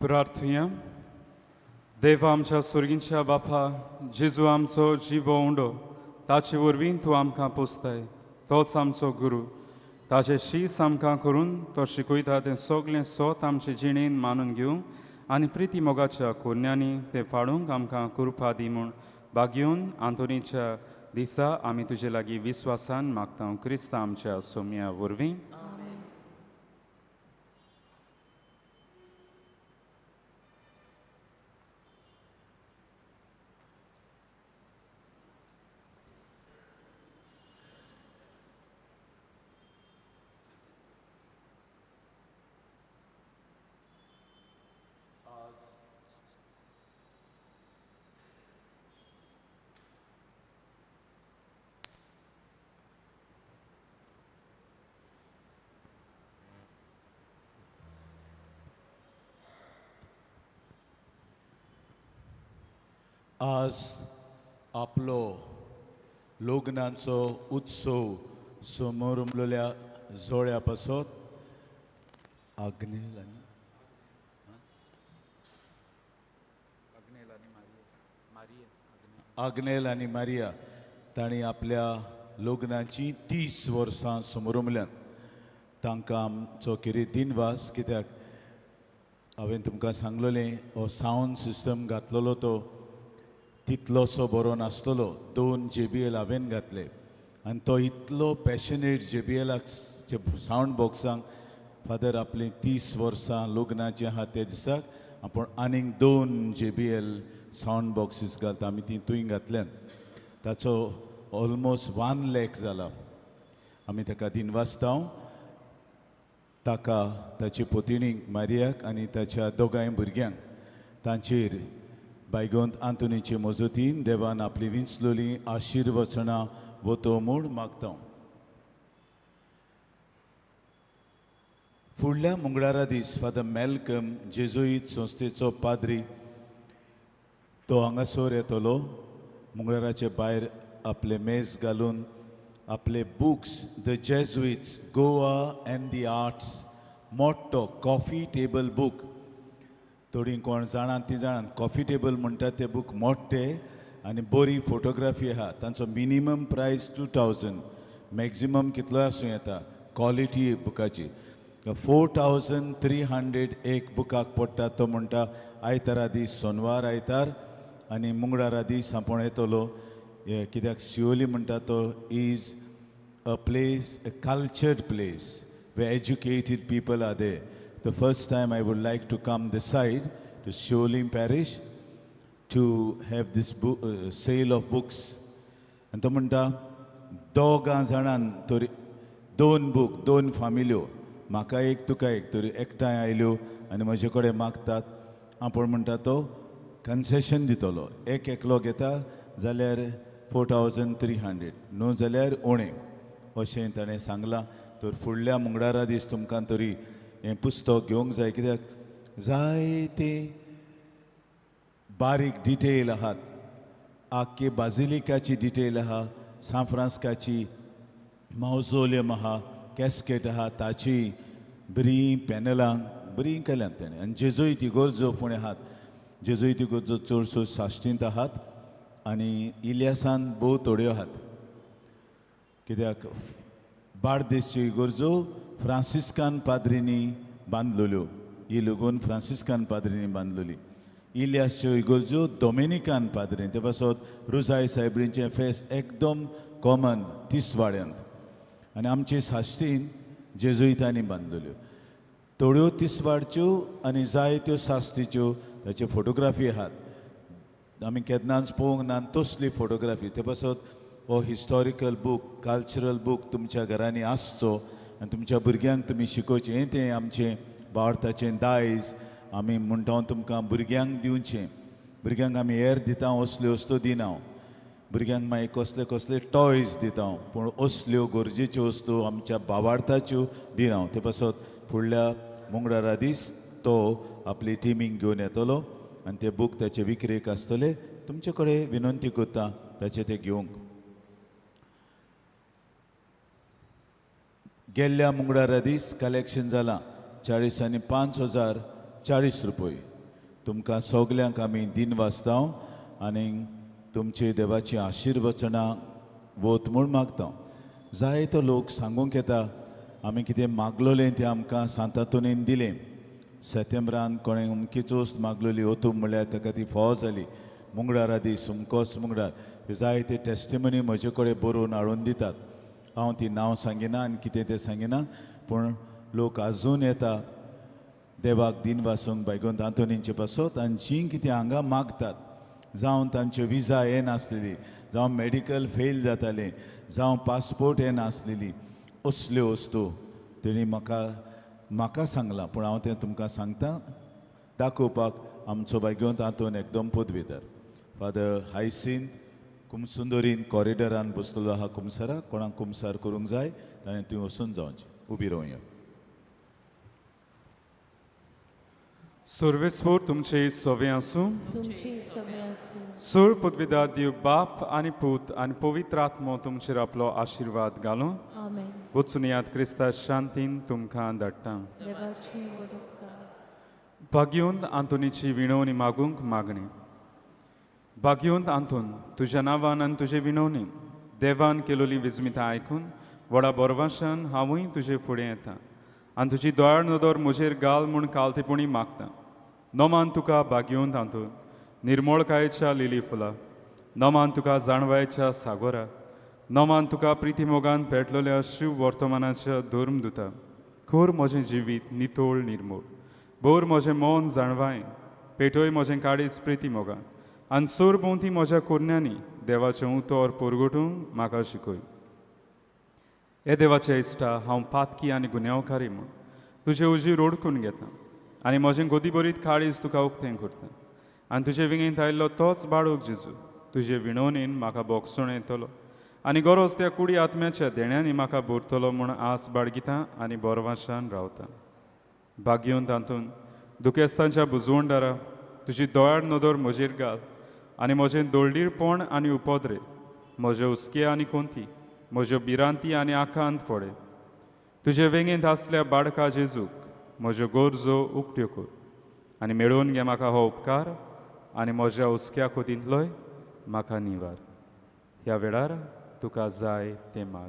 प्रार्थुया. देवा आमच्या सुर्गींच्या बापा, जेजू आमचो जिवो undo, ताचे वरवीं तूं आमकां पोसताय. तोच आमचो गुरू. ताचे शीस आमकां करून तो शिकयता तें सगलें सोत आमचे जिणेन मानून घेवंक आनी प्रिती मोगाच्या कोन्यांनी तें पाळूंक आमकां कृपा दी म्हूण बागयून आंतोनीच्या दिसा आमी तुजे लागीं विस्वासान मागता. क्रिस्ता आमच्या सोम्या वरवीं. आज आपलो लग्नाचो उत्सव समोर उमलल्या जोड्या पासत आग्नेल आनी मारिया तांणी आपल्या लग्नाची 30 वर्सां समोर उमल्यात. तांकां आमचो कितें दिनवास, कित्याक हांवें तुमकां सांगलोलें हो सावंड सिस्टम घातलेलो तो तितलोसो बरो नासलेलो. 2 JBL हांवें घातले आनी तो इतलो पॅशनेट JBLाक सावंड बॉक्सांक फादर आपली 30 वर्सां लग्नाची आहा ते दिसाक आपूण आनीक 2 JBL सावंड बॉक्सीस घालता. आमी ती तुंय घातल्यान ताचो ऑलमोस्ट 1 लाख जाला. आमी ताका दिनवासता ताका, ताची पोतिणीक मारियाक आनी ताच्या दोगांय भुरग्यांक तांचेर बायगोंत आंतोनीचे मजतीन देवान आपली विंचलोली आशिर्वचनां वतो म्हूण मागता. फुडल्या मंगळारा दीस फादर मेलकम जेजुईत संस्थेचो पाद्री तो हांगासर येतलो. मंगळाराचे भायर आपले मेज घालून आपले books the Jesuits Goa and the arts मोठो कॉफी टेबल बूक. थोडी कोण जाणात ती जाणात कॉफी टेबल म्हणटात ते बूक मोठे आनी बरी फोटोग्राफी आहा. तांचो मिनिमम प्रायस 2000, मॅक्झिमम कितलो आसूं येता क्वॉलिटी बुकाची. 4300 एक बुकाक पडटा. तो म्हणटा आयतारा दीस सोनवार आयतार आनी मंगळारा दीस आपूण येतलो. कित्याक सिओलीम म्हणटा तो is a place, a cultured place where educated people are there. The first time I would like to come this side to Siolim parish to have this sale of books. And तो म्हणटा 2 जाणांन तरी 2 book 2 फामिल्यो, म्हाका एक तुका एक, तरी एकठांय आयल्यो आनी म्हजे कडेन मागतात. आपूण म्हणटा तो कन्सेशन दितलो. एकलो घेता जाल्यार 4300, न्हू जाल्यार उणें, अशें ताणें सांगलां. तर फुडल्या मंगळारा दीस तुमकां तरी हें पुस्तक घेवंक जाय, कित्याक जायते बारीक डिटेल आहात. आख्खे बाजिलिकाची डिटेल आहा, सान फ्रांस्काची मौझोलियम आहा, कॅस्केट आहा, ताची बरीं पॅनलां बरीं केल्यात ताणें. आनी जेजुईत इगोर्जो पूण आहात. जेजुईत इगोर्जो चडसो साश्टींत आहात आनी इलियासान भोव थोड्यो आहात. कित्याक बार्देसच्यो इगोर्जो फ्रांसिस्कान पाद्रींनी बांदलेल्यो. ही लगून फ्रांसिस्कान पाद्रींनी बांदलेली. इलियासच्यो इगोर्जो डॉमिनिकान पाद्रीन. ते पासत रुजाय सायबींचें फेस्त एकदम कॉमन तिसवाड्यांत. आनी आमचे साश्टीन जेजुईतांनी बांदलेल्यो. थोड्यो तिसवाडच्यो आनी जायत्यो साश्टीच्यो ताच्यो फोटोग्राफी आहात. आमी केन्नाच पळोवंक ना तसली फोटोग्राफी. ते पासत हो हिस्टॉरिकल बूक, कल्चरल बूक तुमच्या घरांनी आसचो आनी तुमच्या भुरग्यांक तुमी शिकोवचें. हें तें आमचें भारताचें दायज. आमी म्हणटा हांव तुमकां भुरग्यांक दिवचें. भुरग्यांक आमी हेर दिता असल्यो वस्तू दिना. भुरग्यांक मागीर कसले कसले टॉयज दिता, पूण असल्यो गरजेच्यो वस्तू आमच्या भावार्थाच्यो दिना. ते पासत फुडल्या मंगळारा दीस तो आपली टिमींग घेवन येतलो आनी ते बूक ताचे विक्रेक आसतले. तुमचे कडेन विनंती करता ताचे ते घेवंक. गेल्ल्या मंगळारा दीस कलेक्शन जालां 40 आनी 5040 रुपये. तुमकां सगल्यांक आमी दिन वाचता आनी तुमची देवाची आशिर्वचनां वोत म्हूण मागता. जायतो लोक सांगूंक येता आमी कितें मागलोलें तें आमकां सांतातुनीन दिलें. सेतेंबरान कोणें उमकीच वस्त मागलोली ओतूम म्हणल्यार ताका ती फाव जाली. मुंगडारा दीस उमकोच मुंगडार हे जायते टेस्टिमनी म्हजे कडेन बरोवन हाडून दितात. हांव ती नांव सांगिना आनी कितें तें सांगिना, पूण लोक आजून येता देवाक दिन वासूंक बैगुंत आंतोनींचे बसत आनी जीं कितें हांगा मागतात, जावं तांचे विजा येनासलेली, जावं मेडिकल फेल जातालें, जावं पासपोर्ट येनासलेली, असल्यो वस्तू तेणी म्हाका सांगलां. पूण हांव तें तुमकां सांगता दाखोवपाक. आमचो बैगुंत आंतोन एकदम पदवेदार फादर हायसिन कुमसुंदरीन कॉरिडरान बसलेलो आहा कुमसारा. कोणाक कुमसार करूंक जाय ताणें थंय वचून जावचें. उबी रावया. सर्वेस्वर तुमचे सवे आसूं. तुमची सवय आसूं. सूर पदवेदार देव बाप आनी पूत आनी पवित्र आत्मो तुमचेर आपलो आशिर्वाद घालूं. आमेन. वचून याद क्रिस्ता शांतीन तुमकां धाडटा. देवाची वडणूक. भाग्योंत आंतोनीची विणवणी मागूंक मागणी. भाग्योंत आंतोन, तुज्या नांवान आनी तुजे विणवणीन देवान केलोली विस्मिताय आयकून व्हडा बोरवाशान हांवूय तुजे फुडें येता आनी तुजी दोळार नदर म्हजेर घाल म्हूण कालतेपणी मागता. नोमान तुका भाग्योंत आंतोन, निर्मळकायेच्या लिली फुलां, नोमान तुका जाणवायेच्या सागोरा, नोमान तुका प्रिती मोगान पेटलोल्या शिव वर्तमानाच्या धर्म दुता. खोर म्हजें जिवीत नितोळ निर्मळ, बोर म्हजें मौन जाणवाय, पेटोय म्हजें काळीज प्रिती मोगान आनी सोर भोंवती म्हज्या कोन्यांनी देवाचें उतर परगटूंक म्हाका शिकय. हे देवाचे इश्टा, हांव पातकी आनी गुन्यांवकारी म्हूण तुजे उजीर ओडकून घेता आनी म्हजें गोदीबरीत काळीज तुका उक्तें करता. आनी तुजे विंगेंत आयिल्लो तोच बाळूक जेजू तुजे विणवणेन म्हाका बोगसोण येतलो आनी गरज त्या कुडी आत्म्याच्या देण्यांनी म्हाका भरतलो म्हूण आस बाळगिता आनी बोरवाशान रावता. भाग्योंत तातूंत दुखेस्तांच्या बुजवणदारा तुजी दोळार नदर म्हजेर घाल आनी म्हजें दोळडीरपण आनी उपद्रे, म्हजे हुस्के आनी कोंती, म्हज्यो भिरांती आनी आकांत फोडे. तुजे वेंगेंत आसल्या बाळका जेजूक म्हज्यो गरजो उक्त्यो कर आनी मेळोवन घे म्हाका हो उपकार आनी म्हज्या हुस्क्या कोतींतलोय म्हाका निवार. ह्या वेळार तुका जाय तें माग.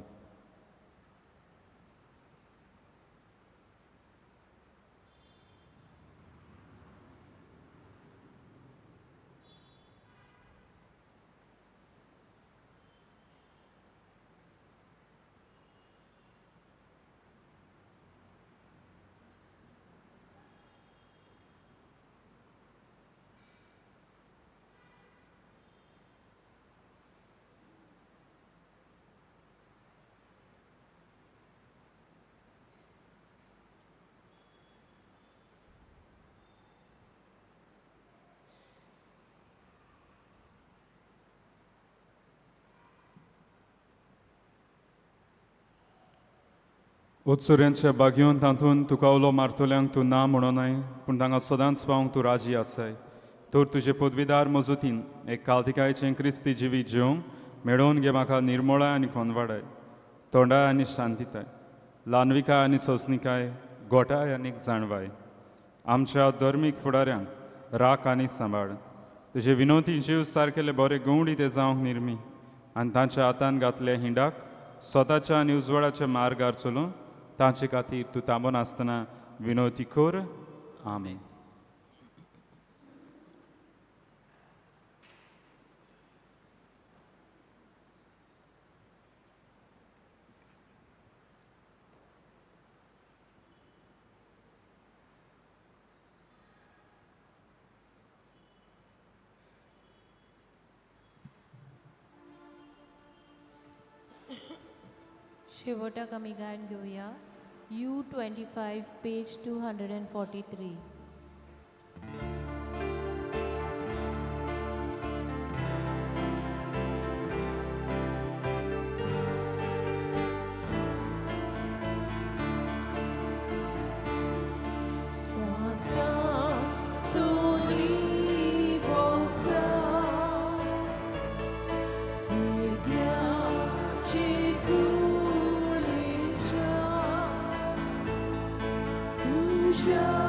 उत्सुऱ्यांच्या बागयोंत तातूंत तुका उलो मारतल्यांक तूं ना म्हणोनाय, पूण तांकां सदांच पावंक तूं राजी आसाय. तर तुजे पदवीदार मजूतीन एक कालतिकायेचें क्रिस्ती जिवीत जिवंक मेळोवन घे म्हाका निर्मळाय आनी खोनवाडाय, तोंडाय आनी शांतीताय, ल्हानविकाय आनी सोंसणीकाय, गोठाय आनी जाणवाय. आमच्या धर्मीक फुडाऱ्यांक राख आनी सांबाळ. तुजे विनोदी जीव सारकेले बरे गवंडी ते जावंक निर्मी आनी तांच्या हातान घातले हिंडाक स्वताच्या आनी उजवाडाच्या मार्गार चलून तांचे खातीर तूं तांबून आसतना विनोती कर. आमेन. शेवटाक आमी गायन घेवया U25 पेज 243. Show.